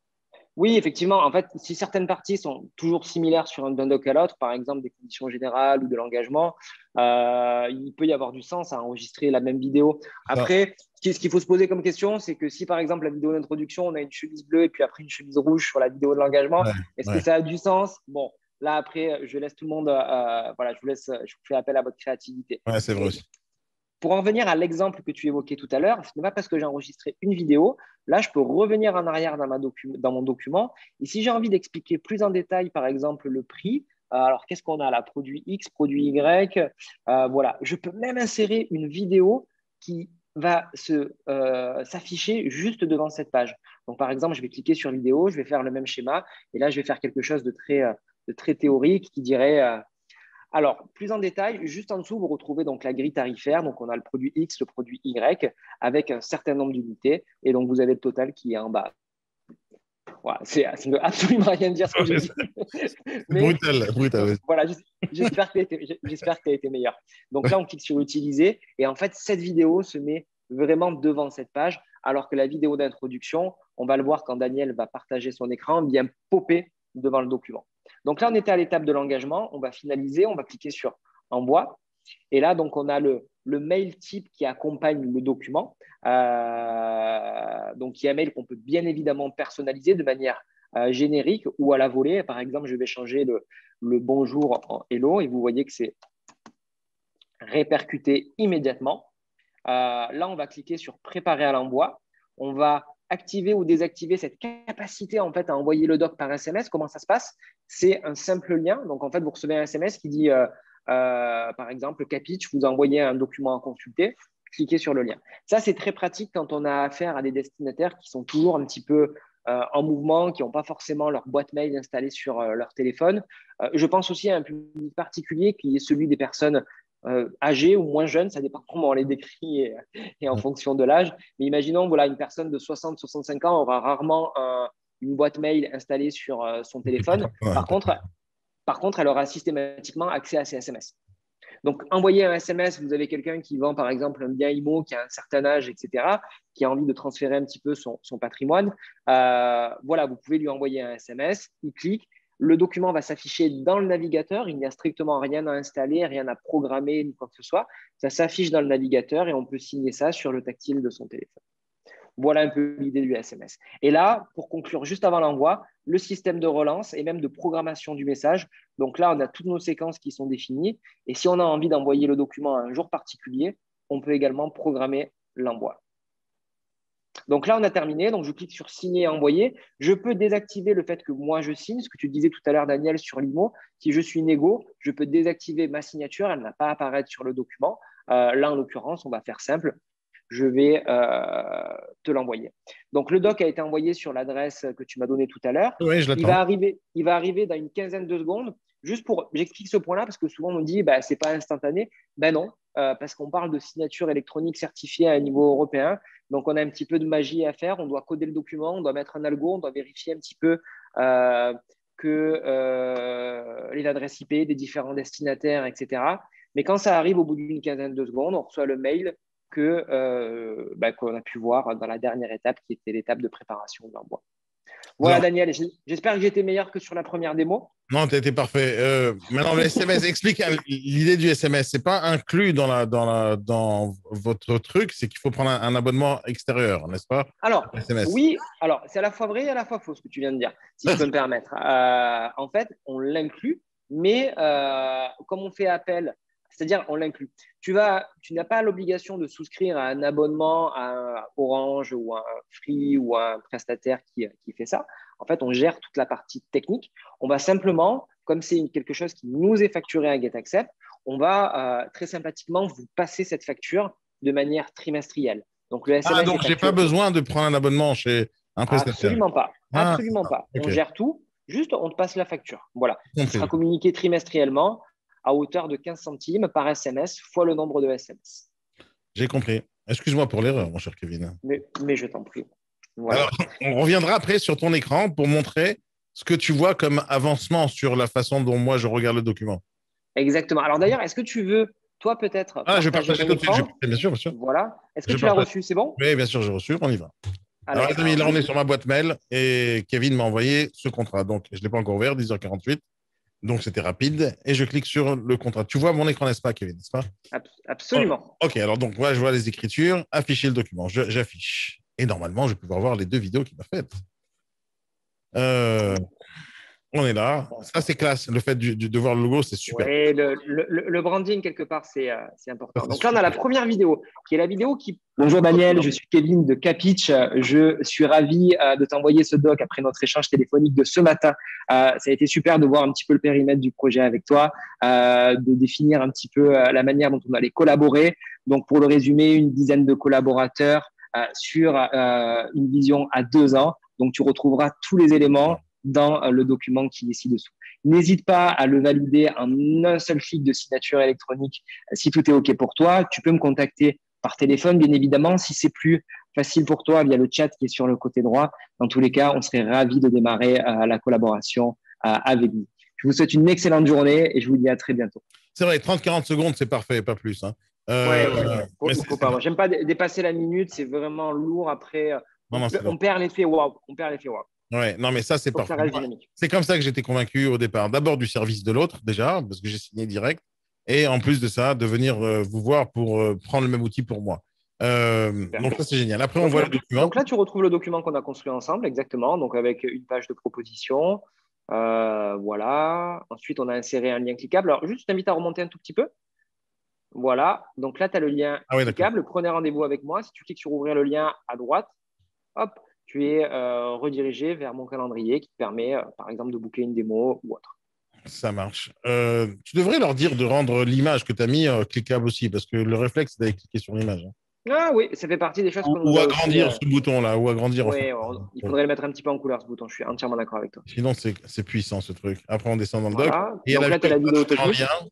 Oui, effectivement. En fait, si certaines parties sont toujours similaires sur un doc à l'autre, par exemple des conditions générales ou de l'engagement, il peut y avoir du sens à enregistrer la même vidéo. Après, ce qu'il faut se poser comme question, c'est que si par exemple la vidéo d'introduction, on a une chemise bleue et puis après une chemise rouge sur la vidéo de l'engagement, est-ce que ça a du sens? Bon, là après, je laisse tout le monde, voilà, je vous fais appel à votre créativité. Ouais, c'est vrai aussi. Pour en revenir à l'exemple que tu évoquais tout à l'heure, ce n'est pas parce que j'ai enregistré une vidéo. Là, je peux revenir en arrière dans mon document. Et si j'ai envie d'expliquer plus en détail, par exemple, le prix, alors qu'est-ce qu'on a là? Produit X, produit Y. Voilà. Je peux même insérer une vidéo qui va s'afficher juste devant cette page. Donc, par exemple, je vais cliquer sur vidéo, je vais faire le même schéma. Et là, je vais faire quelque chose de très théorique qui dirait alors, plus en détail, juste en dessous, vous retrouvez donc la grille tarifaire. Donc, on a le produit X, le produit Y, avec un certain nombre d'unités. Et donc, vous avez le total qui est en bas. Voilà, ça ne veut absolument rien dire ce que je dis. Mais brutal. voilà, j'espère que tu as été meilleur. Donc là, on clique sur Utiliser. Et en fait, cette vidéo se met vraiment devant cette page, alors que la vidéo d'introduction, on va le voir quand Daniel va partager son écran, vient popper devant le document. Donc là, on était à l'étape de l'engagement. On va finaliser. On va cliquer sur Envoi. Et là, donc, on a le mail type qui accompagne le document. Donc, il y a un mail qu'on peut bien évidemment personnaliser de manière générique ou à la volée. Par exemple, je vais changer le bonjour en hello et vous voyez que c'est répercuté immédiatement. Là, on va cliquer sur préparer à l'envoi. On va activer ou désactiver cette capacité en fait à envoyer le doc par SMS. Comment ça se passe? C'est un simple lien. Donc, en fait, vous recevez un SMS qui dit par exemple, Capitch, vous envoyez un document à consulter, cliquez sur le lien. Ça, c'est très pratique quand on a affaire à des destinataires qui sont toujours un petit peu en mouvement, qui n'ont pas forcément leur boîte mail installée sur leur téléphone. Je pense aussi à un public particulier qui est celui des personnes âgées ou moins jeunes, ça dépend comment on les décrit et en fonction de l'âge. Mais imaginons, voilà, une personne de 60-65 ans aura rarement une boîte mail installée sur son téléphone. Par contre, elle aura systématiquement accès à ses SMS. Donc, envoyer un SMS, vous avez quelqu'un qui vend par exemple un bien IMO qui a un certain âge, etc., qui a envie de transférer un petit peu son patrimoine. Voilà, vous pouvez lui envoyer un SMS, il clique, le document va s'afficher dans le navigateur, il n'y a strictement rien à installer, rien à programmer, ni quoi que ce soit. Ça s'affiche dans le navigateur et on peut signer ça sur le tactile de son téléphone. Voilà un peu l'idée du SMS. Et là, pour conclure, juste avant l'envoi, le système de relance et même de programmation du message. Donc là, on a toutes nos séquences qui sont définies. Et si on a envie d'envoyer le document à un jour particulier, on peut également programmer l'envoi. Donc là, on a terminé. Donc, je clique sur signer et envoyer. Je peux désactiver le fait que moi, je signe. Ce que tu disais tout à l'heure, Daniel, sur l'IMO. Si je suis négo, je peux désactiver ma signature. Elle ne va pas apparaître sur le document. Là, en l'occurrence, on va faire simple. Je vais te l'envoyer. Donc, le doc a été envoyé sur l'adresse que tu m'as donnée tout à l'heure. Oui, je l'attends. Il va arriver dans une quinzaine de secondes. Juste pour, j'explique ce point-là parce que souvent on me dit, bah, c'est pas instantané. Ben non, parce qu'on parle de signature électronique certifiée à un niveau européen. Donc, on a un petit peu de magie à faire. On doit coder le document, on doit mettre un algo, on doit vérifier un petit peu que les adresses IP des différents destinataires, etc. Mais quand ça arrive au bout d'une quinzaine de secondes, on reçoit le mail qu'on a pu voir dans la dernière étape, qui était l'étape de préparation de l'envoi. Voilà, Alors, Daniel, j'espère que j'étais meilleur que sur la première démo. non, tu étais parfait. Maintenant, le SMS, explique l'idée du SMS. C'est pas inclus dans votre truc, c'est qu'il faut prendre un abonnement extérieur, n'est-ce pas? Alors, SMS. oui, alors c'est à la fois vrai et à la fois faux ce que tu viens de dire, si je peux me permettre. En fait, on l'inclut, mais comme on fait appel, c'est-à-dire on l'inclut. Tu n'as pas l'obligation de souscrire à un abonnement à Orange ou à un Free ou à un prestataire qui fait ça. En fait, on gère toute la partie technique. On va simplement, comme c'est quelque chose qui nous est facturé à GetAccept, on va très sympathiquement vous passer cette facture de manière trimestrielle. Donc, le Ah, SMS est donc j'ai pas facturé. besoin de prendre un abonnement chez un prestataire. Absolument pas. Ah, Absolument pas. ok, On gère tout. Juste, on te passe la facture. Voilà. Qui sera compris. communiquée trimestriellement à hauteur de 15 centimes par SMS fois le nombre de SMS. J'ai compris. Excuse-moi pour l'erreur, mon cher Kevin. Mais je t'en prie. Alors, Voilà. on reviendra après sur ton écran pour montrer ce que tu vois comme avancement sur la façon dont moi je regarde le document. Exactement. Alors d'ailleurs, est-ce que tu veux, toi, peut-être Ah, je vais partager partager ton tout de suite. écran? Bien sûr, bien sûr. Voilà. Est-ce que Je tu l'as partage. reçu? C'est bon? Oui, bien sûr, j'ai reçu. On y va. Alors, les amis, là, on est sur ma boîte mail et Kevin m'a envoyé ce contrat. Donc, je ne l'ai pas encore ouvert, 10h48. Donc, c'était rapide. Et je clique sur le contrat. Tu vois mon écran, n'est-ce pas, Kevin, n'est-ce pas? Oh, Absolument. ok, alors donc, voilà, je vois les écritures. Afficher le document. J'affiche. Et normalement, je vais pouvoir voir les deux vidéos qu'il m'a faites. Euh, on est là. Ça, c'est classe. Le fait de voir le logo, c'est super. Oui, le branding, quelque part, c'est important. Ça, c'est Donc là, on a la super. première vidéo, qui est la vidéo qui… Bonjour Daniel, je suis Kevin de Capitch. Je suis ravi de t'envoyer ce doc après notre échange téléphonique de ce matin. Ça a été super de voir un petit peu le périmètre du projet avec toi, de définir un petit peu la manière dont on allait collaborer. Donc, pour le résumer, une dizaine de collaborateurs sur une vision à 2 ans. Donc, tu retrouveras tous les éléments dans le document qui est ci-dessous. N'hésite pas à le valider en un seul clic de signature électronique si tout est OK pour toi. Tu peux me contacter par téléphone, bien évidemment. Si c'est plus facile pour toi, via le chat qui est sur le côté droit. Dans tous les cas, on serait ravis de démarrer la collaboration avec vous. Je vous souhaite une excellente journée et je vous dis à très bientôt. C'est vrai, 30-40 secondes, c'est parfait, pas plus. Hein. Ouais, Mais faut pas. Moi, j'aime pas dépasser la minute, c'est vraiment lourd. Après, non, non, c'est long. on perd l'effet waouh. On perd l'effet waouh. Ouais, non, mais ça, c'est Faut que ça parfait. reste dynamique. C'est comme ça que j'étais convaincu au départ. D'abord du service de l'autre, déjà, parce que j'ai signé direct. Et en plus de ça, de venir vous voir pour prendre le même outil pour moi. Donc, ça, c'est génial. Après, on voit le document. Donc là, tu retrouves le document qu'on a construit ensemble, exactement. Donc avec une page de proposition. Voilà. Ensuite, on a inséré un lien cliquable. Alors, juste, je t'invite à remonter un tout petit peu. Voilà. Donc là, tu as le lien Ah oui, d'accord. cliquable. Prenez rendez-vous avec moi. Si tu cliques sur ouvrir le lien à droite, hop, tu es redirigé vers mon calendrier qui te permet, par exemple, de booker une démo ou autre. Ça marche. Tu devrais leur dire de rendre l'image que tu as mis cliquable aussi, parce que le réflexe, c'est d'aller cliquer sur l'image. Hein. Ah oui, ça fait partie des choses qu'on nous Ou a aussi. agrandir ce bouton-là, ou agrandir. Enfin, Oui, il faudrait le mettre un petit peu en couleur, ce bouton. Je suis entièrement d'accord avec toi. sinon, c'est puissant, ce truc. Après, on descend dans le doc. Voilà. Et il y a Donc la là, tu as la vidéo vidéo en technique. lien.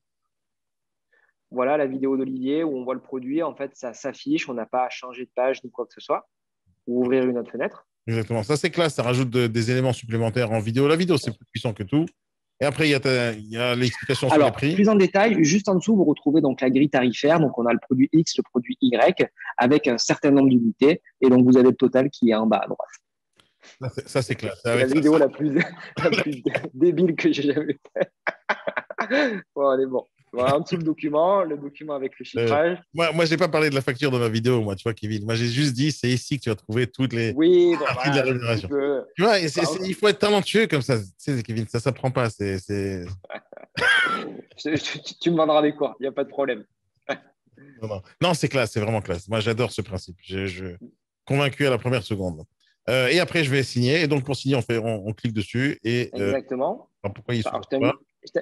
Voilà la vidéo d'Olivier où on voit le produit. En fait, ça s'affiche. On n'a pas à changer de page ni quoi que ce soit ou ouvrir une autre fenêtre. Exactement. Ça, c'est classe. Ça rajoute des éléments supplémentaires en vidéo. La vidéo, c'est plus puissant que tout. Et après, il y a l'explication sur les Alors, prix. plus en détail, juste en dessous, vous retrouvez donc la grille tarifaire. Donc, on a le produit X, le produit Y, avec un certain nombre d'unités. Et donc, vous avez le total qui est en bas à droite. Ça, c'est classe. C'est la Avec ça, vidéo la plus, la plus débile que j'ai jamais faite. Bon, allez, bon. Voilà, en dessous le document avec le chiffrage. moi, j'ai pas parlé de la facture dans ma vidéo, moi, tu vois, Kevin. Moi, j'ai juste dit, c'est ici que tu vas trouver toutes les Oui, bon, parties de la voilà, c'est un petit rémunération. peu. Tu vois, Bah, il faut être talentueux comme ça. Tu sais, Kevin, ça s'apprend pas. tu me vendras des quoi, il n'y a pas de problème. Non, non. Non, c'est classe, c'est vraiment classe. Moi, j'adore ce principe. Convaincu à la première seconde. Et après, je vais signer. Et donc, pour signer, on clique dessus. Et Exactement. alors, pourquoi il Alors, s'ouvre pas?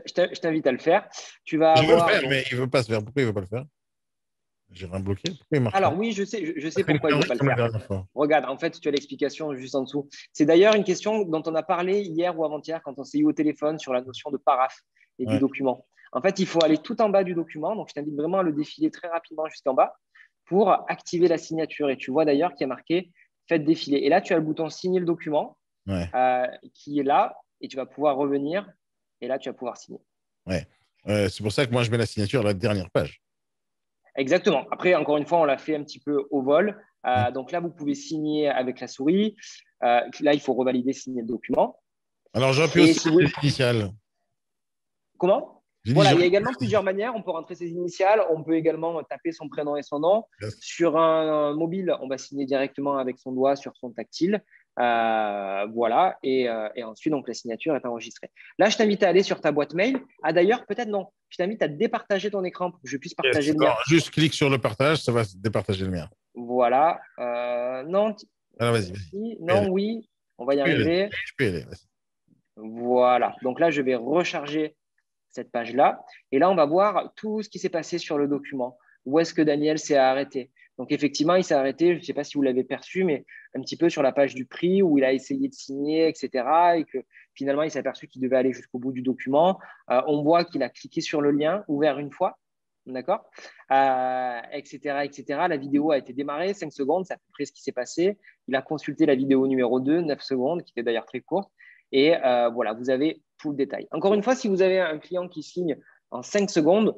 je t'invite à le faire. Tu vas Je veux le avoir faire, donc. mais il veut pas se faire. Pourquoi il veut pas le faire? J'ai rien bloqué. Pourquoi il marche pas? Alors oui, je Ça sais fait une pourquoi il ne veut connerie pas le comme la faire. dernière fois. Regarde, en fait, tu as l'explication juste en dessous. C'est d'ailleurs une question dont on a parlé hier ou avant-hier quand on s'est eu au téléphone sur la notion de paraphe et du Ouais. document. En fait, il faut aller tout en bas du document. Donc, je t'invite vraiment à le défiler très rapidement jusqu'en bas pour activer la signature. Et tu vois d'ailleurs qu'il y a marqué Faites défiler. Et là, tu as le bouton Signer le document Ouais. qui est là et tu vas pouvoir revenir. Et là, tu vas pouvoir signer. Ouais. C'est pour ça que moi, je mets la signature à la dernière page. Exactement. Après, encore une fois, on l'a fait un petit peu au vol. Hmm. Donc là, vous pouvez signer avec la souris. Là, il faut revalider, signer le document. Alors, j'aurais pu Et aussi si vous... mettre les initiales. Comment? J'ai dit, Voilà, il y a j'aurais également plusieurs manières. On peut rentrer ses initiales. On peut également taper son prénom et son nom. pu. Sur un mobile, on va signer directement avec son doigt sur son tactile. Voilà. Et ensuite, donc, la signature est enregistrée. Là, je t'invite à aller sur ta boîte mail. Ah, d'ailleurs, peut-être non. Je t'invite à départager ton écran pour que je puisse partager Yes. le mien. Alors, juste clique sur le partage, ça va départager le mien. Voilà. Non, Alors, vas-y, vas-y. si, Tu peux y non, aller. oui, on va Tu y peux y aller. arriver. Tu peux y aller, vas-y. Voilà. Donc là, je vais recharger cette page-là. Et là, on va voir tout ce qui s'est passé sur le document. Où est-ce que Daniel s'est arrêté? Donc effectivement, il s'est arrêté, je ne sais pas si vous l'avez perçu, mais un petit peu sur la page du prix où il a essayé de signer, etc. Et que finalement, il s'est aperçu qu'il devait aller jusqu'au bout du document. On voit qu'il a cliqué sur le lien, ouvert une fois. D'accord, etc., etc. La vidéo a été démarrée, 5 secondes, c'est à peu près ce qui s'est passé. Il a consulté la vidéo numéro 2, 9 secondes, qui était d'ailleurs très courte. Et voilà, vous avez tout le détail. Encore une fois, si vous avez un client qui signe en 5 secondes,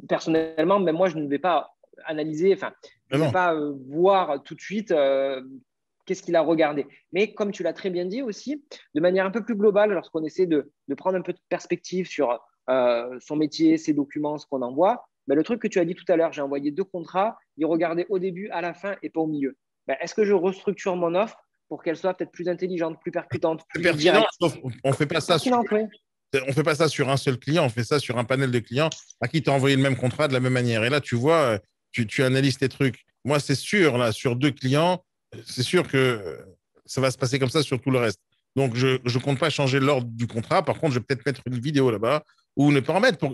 personnellement, même moi, je ne vais pas analyser, enfin, je Mais ne vais non. pas voir tout de suite qu'est-ce qu'il a regardé. Mais comme tu l'as très bien dit aussi, de manière un peu plus globale, lorsqu'on essaie de prendre un peu de perspective sur son métier, ses documents, ce qu'on envoie, ben, le truc que tu as dit tout à l'heure, j'ai envoyé 2 contrats, il regardait au début, à la fin et pas au milieu. Ben, est-ce que je restructure mon offre pour qu'elle soit peut-être plus intelligente, plus percutante, C'est plus pertinent, directe? sauf on fait pas ça sur, Pertinente, oui. on fait pas ça sur un seul client, on fait ça sur un panel de clients à qui tu as envoyé le même contrat de la même manière. Et là, tu vois, tu analyses tes trucs. Moi, c'est sûr, là, sur 2 clients, c'est sûr que ça va se passer comme ça sur tout le reste. Donc, je ne compte pas changer l'ordre du contrat. Par contre, je vais peut-être mettre une vidéo là-bas ou ne pas en mettre.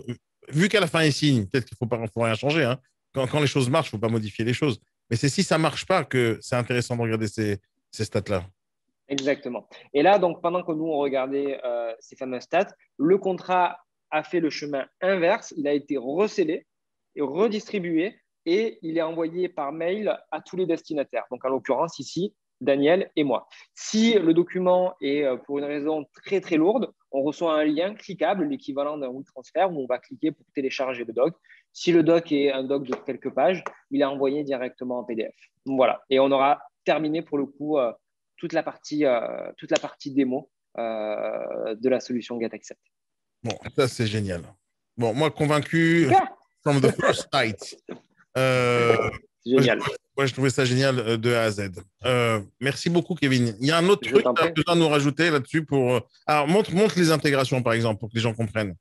Vu qu'à la fin, il signe, peut-être qu'il ne faut rien changer. Hein. Quand les choses marchent, il ne faut pas modifier les choses. Mais c'est si ça ne marche pas que c'est intéressant de regarder ces stats-là. Exactement. Et là, donc, pendant que nous, on regardait ces fameux stats, le contrat a fait le chemin inverse. Il a été recellé et redistribué et il est envoyé par mail à tous les destinataires. Donc, en l'occurrence, ici, Daniel et moi. Si le document est pour une raison très, très lourde, on reçoit un lien cliquable, l'équivalent d'un WeTransfer, où on va cliquer pour télécharger le doc. Si le doc est un doc de quelques pages, il est envoyé directement en PDF. Voilà. Et on aura terminé pour le coup toute la partie démo de la solution GetAccept. Bon, ça, c'est génial. Bon, moi, convaincu Super. from the first sight. Euh, moi, je, Génial. moi, je trouvais ça génial de A à Z. Merci beaucoup, Kevin. Il y a un autre Je truc t'en que tu as prie. besoin de nous rajouter là-dessus pour. Alors, montre les intégrations, par exemple, pour que les gens comprennent.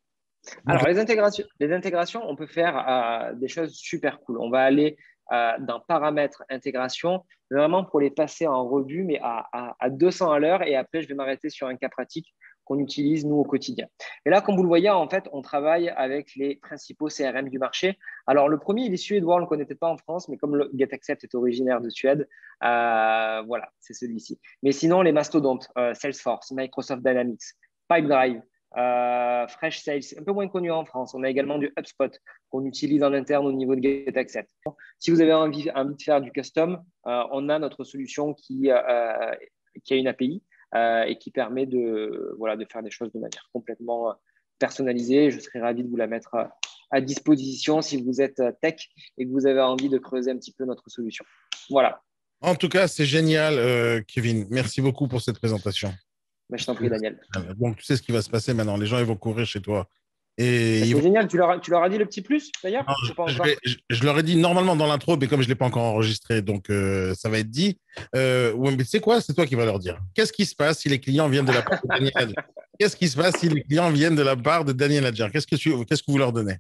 Alors, les intégrations, on peut faire des choses super cool. On va aller dans paramètres intégration, vraiment pour les passer en revue, mais à 200 à l'heure. Et après, je vais m'arrêter sur un cas pratique qu'on utilise, nous, au quotidien. Et là, comme vous le voyez, en fait, on travaille avec les principaux CRM du marché. Alors, le premier, il est suédois, on ne le connaissait pas en France, mais comme le GetAccept est originaire de Suède, voilà, c'est celui-ci. Mais sinon, les mastodontes, Salesforce, Microsoft Dynamics, Pipedrive, Fresh Sales, un peu moins connu en France. On a également du HubSpot qu'on utilise en interne au niveau de GetAccept. Si vous avez envie de faire du custom, on a notre solution qui qui a une API et qui permet de faire des choses de manière complètement personnalisée. Je serais ravi de vous la mettre à disposition si vous êtes tech et que vous avez envie de creuser un petit peu notre solution. Voilà. En tout cas, c'est génial, Kevin. Merci beaucoup pour cette présentation. Ben, je t'en prie, Daniel. Donc, tu sais ce qui va se passer maintenant. Les gens, ils vont courir chez toi. C'est génial. Tu leur as dit le petit plus, d'ailleurs? Je leur ai dit normalement dans l'intro, mais comme je ne l'ai pas encore enregistré, donc ça va être dit. Ouais, mais tu sais quoi? C'est toi qui vas leur dire. Qu'est-ce qui se passe si les clients viennent de la part de Daniel Adjar? Qu'est-ce qui se passe si les clients viennent de la part de Daniel Adjar? Qu'est-ce que vous leur donnez?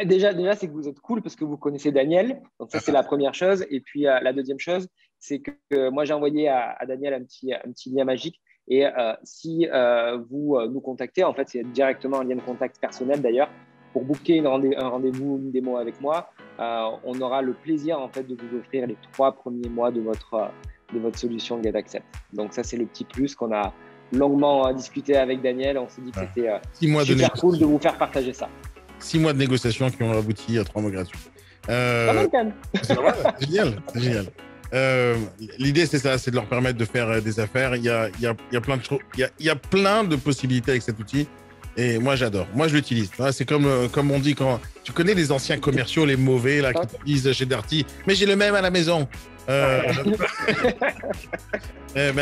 Déjà, c'est que vous êtes cool parce que vous connaissez Daniel. Donc, ça, c'est la première chose. Et puis, la deuxième chose, c'est que moi, j'ai envoyé à Daniel un petit lien magique. Et si vous nous contactez, en fait, c'est directement un lien de contact personnel d'ailleurs. Pour booker un rendez-vous, une démo avec moi, on aura le plaisir en fait de vous offrir les 3 premiers mois de votre solution GetAccept. Donc ça, c'est le petit plus qu'on a longuement discuté avec Daniel. On s'est dit que c'était super cool de vous faire partager ça. 6 mois de négociations qui ont abouti à 3 mois gratuits. Pas mal quand même. C'est génial, c'est génial. L'idée, c'est ça, c'est de leur permettre de faire des affaires. Il y a plein de choses, il y a plein de possibilités avec cet outil. Et moi, j'adore. Moi, je l'utilise. C'est comme on dit quand tu connais les anciens commerciaux, les mauvais là, qui te disent chez Darty, mais j'ai le même à la maison. Ben,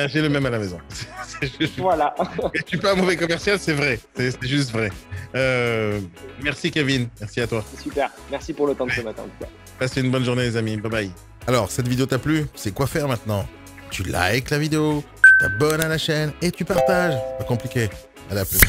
j'ai le même à la maison. Voilà. Je suis pas un mauvais commercial, c'est vrai. C'est juste vrai. Merci Kevin. Merci à toi. Super. Merci pour le temps de ce matin en tout cas. Passez une bonne journée les amis. Bye bye. Alors, cette vidéo t'a plu? C'est quoi faire maintenant? Tu likes la vidéo, tu t'abonnes à la chaîne et tu partages. Pas compliqué. Allez, à plus.